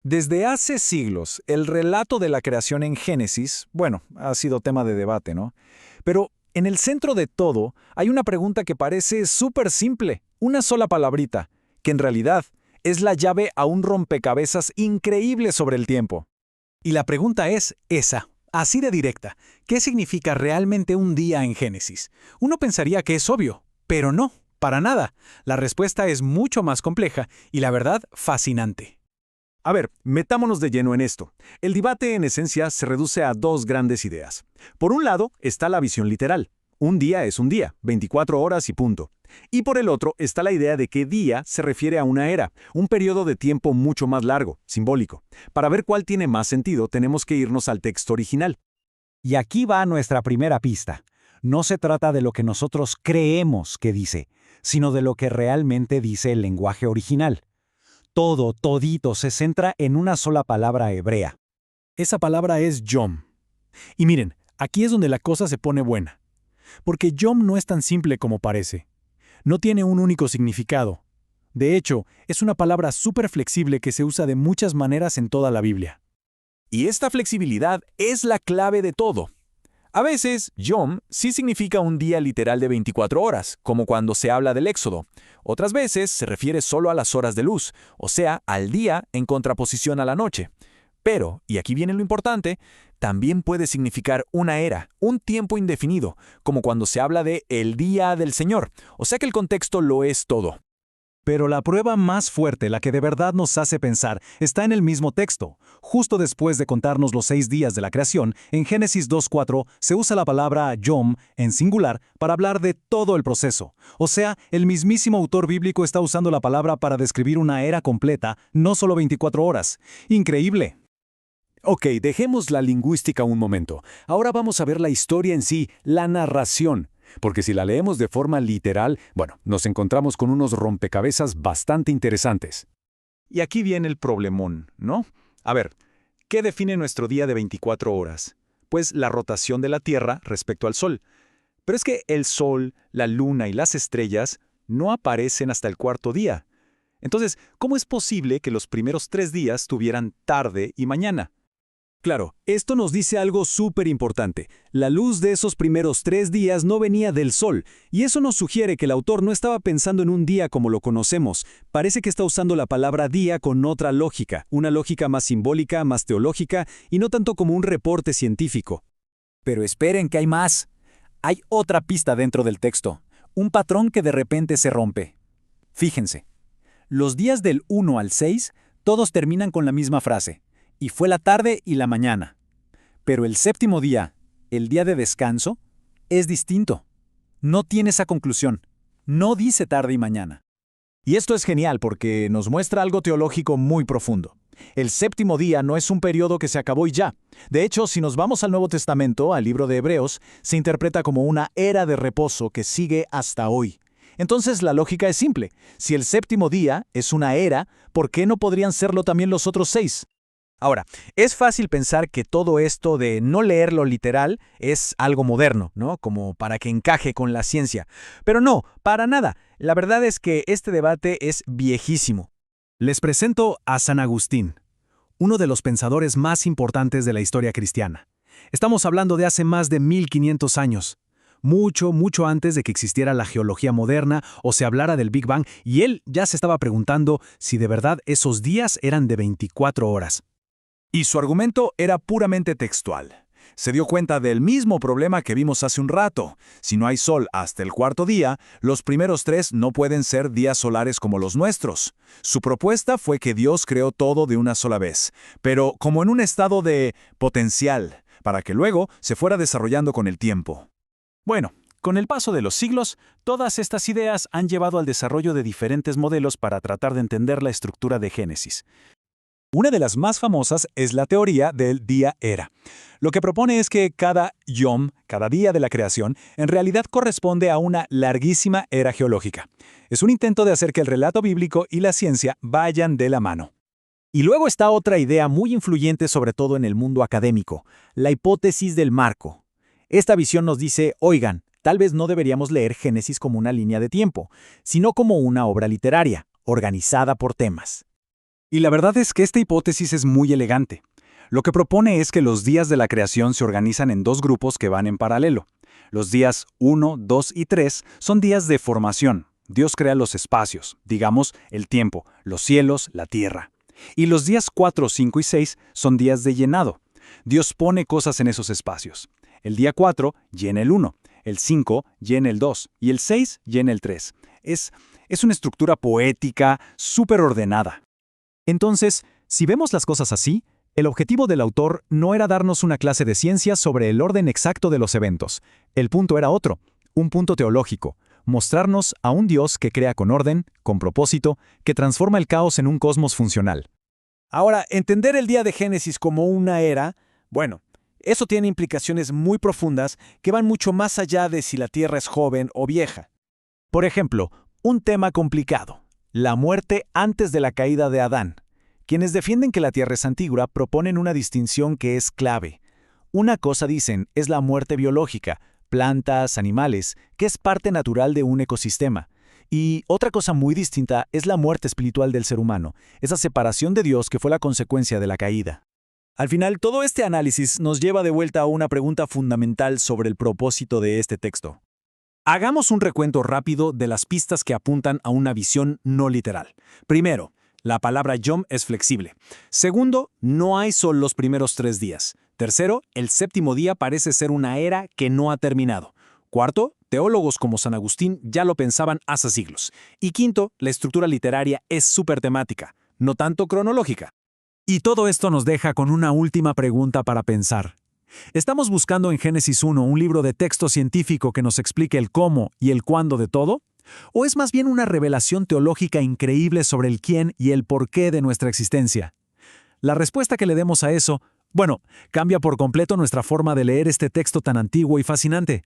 Desde hace siglos, el relato de la creación en Génesis, bueno, ha sido tema de debate, ¿no? Pero en el centro de todo hay una pregunta que parece súper simple, una sola palabrita, que en realidad es la llave a un rompecabezas increíble sobre el tiempo. Y la pregunta es esa, así de directa. ¿Qué significa realmente un día en Génesis? Uno pensaría que es obvio, pero no, para nada. La respuesta es mucho más compleja y la verdad, fascinante. A ver, metámonos de lleno en esto. El debate en esencia se reduce a dos grandes ideas. Por un lado está la visión literal. Un día es un día, 24 horas y punto. Y por el otro está la idea de que día se refiere a una era, un periodo de tiempo mucho más largo, simbólico. Para ver cuál tiene más sentido, tenemos que irnos al texto original. Y aquí va nuestra primera pista. No se trata de lo que nosotros creemos que dice, sino de lo que realmente dice el lenguaje original. Todo, todito, se centra en una sola palabra hebrea. Esa palabra es Yom. Y miren, aquí es donde la cosa se pone buena. Porque Yom no es tan simple como parece. No tiene un único significado. De hecho, es una palabra súper flexible que se usa de muchas maneras en toda la Biblia. Y esta flexibilidad es la clave de todo. A veces, Yom sí significa un día literal de 24 horas, como cuando se habla del Éxodo. Otras veces se refiere solo a las horas de luz, o sea, al día en contraposición a la noche. Pero, y aquí viene lo importante, también puede significar una era, un tiempo indefinido, como cuando se habla de el día del Señor, o sea que el contexto lo es todo. Pero la prueba más fuerte, la que de verdad nos hace pensar, está en el mismo texto. Justo después de contarnos los 6 días de la creación, en Génesis 2:4 se usa la palabra Yom, en singular, para hablar de todo el proceso. O sea, el mismísimo autor bíblico está usando la palabra para describir una era completa, no solo 24 horas. ¡Increíble! Ok, dejemos la lingüística un momento. Ahora vamos a ver la historia en sí, la narración. Porque si la leemos de forma literal, bueno, nos encontramos con unos rompecabezas bastante interesantes. Y aquí viene el problemón, ¿no? A ver, ¿qué define nuestro día de 24 horas? Pues la rotación de la Tierra respecto al Sol. Pero es que el Sol, la Luna y las estrellas no aparecen hasta el cuarto día. Entonces, ¿cómo es posible que los primeros 3 días tuvieran tarde y mañana? Claro, esto nos dice algo súper importante. La luz de esos primeros 3 días no venía del sol, y eso nos sugiere que el autor no estaba pensando en un día como lo conocemos. Parece que está usando la palabra día con otra lógica, una lógica más simbólica, más teológica, y no tanto como un reporte científico. Pero esperen que hay más. Hay otra pista dentro del texto, un patrón que de repente se rompe. Fíjense, los días del 1 al 6, todos terminan con la misma frase. Y fue la tarde y la mañana. Pero el séptimo día, el día de descanso, es distinto. No tiene esa conclusión. No dice tarde y mañana. Y esto es genial porque nos muestra algo teológico muy profundo. El séptimo día no es un periodo que se acabó y ya. De hecho, si nos vamos al Nuevo Testamento, al libro de Hebreos, se interpreta como una era de reposo que sigue hasta hoy. Entonces la lógica es simple. Si el séptimo día es una era, ¿por qué no podrían serlo también los otros 6? Ahora, es fácil pensar que todo esto de no leerlo literal es algo moderno, ¿no? Como para que encaje con la ciencia. Pero no, para nada. La verdad es que este debate es viejísimo. Les presento a San Agustín, uno de los pensadores más importantes de la historia cristiana. Estamos hablando de hace más de 1500 años. Mucho, mucho antes de que existiera la geología moderna o se hablara del Big Bang, y él ya se estaba preguntando si de verdad esos días eran de 24 horas. Y su argumento era puramente textual. Se dio cuenta del mismo problema que vimos hace un rato. Si no hay sol hasta el cuarto día, los primeros 3 no pueden ser días solares como los nuestros. Su propuesta fue que Dios creó todo de una sola vez, pero como en un estado de potencial, para que luego se fuera desarrollando con el tiempo. Bueno, con el paso de los siglos, todas estas ideas han llevado al desarrollo de diferentes modelos para tratar de entender la estructura de Génesis. Una de las más famosas es la teoría del día-era. Lo que propone es que cada yom, cada día de la creación, en realidad corresponde a una larguísima era geológica. Es un intento de hacer que el relato bíblico y la ciencia vayan de la mano. Y luego está otra idea muy influyente sobre todo en el mundo académico, la hipótesis del marco. Esta visión nos dice, oigan, tal vez no deberíamos leer Génesis como una línea de tiempo, sino como una obra literaria, organizada por temas. Y la verdad es que esta hipótesis es muy elegante. Lo que propone es que los días de la creación se organizan en dos grupos que van en paralelo. Los días 1, 2 y 3 son días de formación. Dios crea los espacios, digamos, el tiempo, los cielos, la tierra. Y los días 4, 5 y 6 son días de llenado. Dios pone cosas en esos espacios. El día 4 llena el 1, el 5 llena el 2 y el 6 llena el 3. Es una estructura poética, súper ordenada. Entonces, si vemos las cosas así, el objetivo del autor no era darnos una clase de ciencias sobre el orden exacto de los eventos. El punto era otro, un punto teológico, mostrarnos a un Dios que crea con orden, con propósito, que transforma el caos en un cosmos funcional. Ahora, entender el día de Génesis como una era, bueno, eso tiene implicaciones muy profundas que van mucho más allá de si la Tierra es joven o vieja. Por ejemplo, un tema complicado, la muerte antes de la caída de Adán. Quienes defienden que la Tierra es antigua proponen una distinción que es clave. Una cosa, dicen, es la muerte biológica, plantas, animales, que es parte natural de un ecosistema. Y otra cosa muy distinta es la muerte espiritual del ser humano, esa separación de Dios que fue la consecuencia de la caída. Al final, todo este análisis nos lleva de vuelta a una pregunta fundamental sobre el propósito de este texto. Hagamos un recuento rápido de las pistas que apuntan a una visión no literal. Primero, la palabra yom es flexible. Segundo, no hay sol los primeros 3 días. Tercero, el séptimo día parece ser una era que no ha terminado. Cuarto, teólogos como San Agustín ya lo pensaban hace siglos. Y quinto, la estructura literaria es súper temática, no tanto cronológica. Y todo esto nos deja con una última pregunta para pensar. ¿Estamos buscando en Génesis 1 un libro de texto científico que nos explique el cómo y el cuándo de todo? ¿O es más bien una revelación teológica increíble sobre el quién y el porqué de nuestra existencia? La respuesta que le demos a eso, bueno, cambia por completo nuestra forma de leer este texto tan antiguo y fascinante.